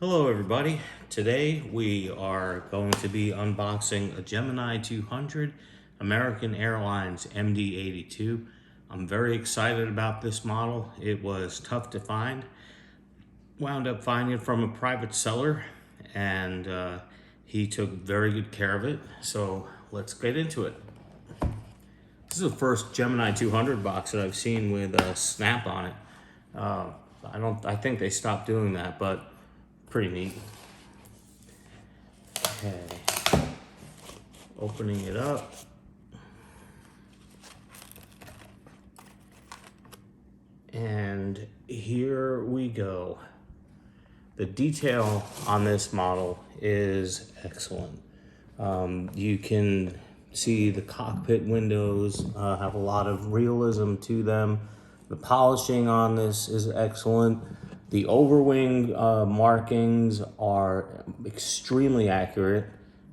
Hello everybody. Today we are going to be unboxing a Gemini 200 American Airlines MD-82. I'm very excited about this model. It was tough to find. Wound up finding it from a private seller and he took very good care of it. So let's get into it. This is the first Gemini 200 box that I've seen with a snap on it. I think they stopped doing that, but pretty neat. Okay, opening it up. And here we go. The detail on this model is excellent. You can see the cockpit windows have a lot of realism to them. The polishing on this is excellent. The overwing markings are extremely accurate,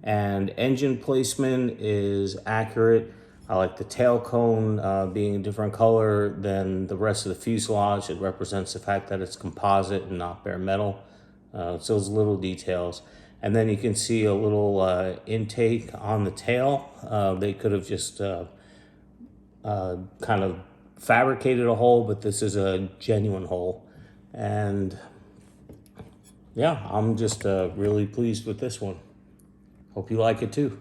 and engine placement is accurate. I like the tail cone being a different color than the rest of the fuselage. It represents the fact that it's composite and not bare metal. It's those little details. And then you can see a little intake on the tail. They could have just kind of fabricated a hole, but this is a genuine hole. And yeah, I'm just really pleased with this one. Hope you like it too.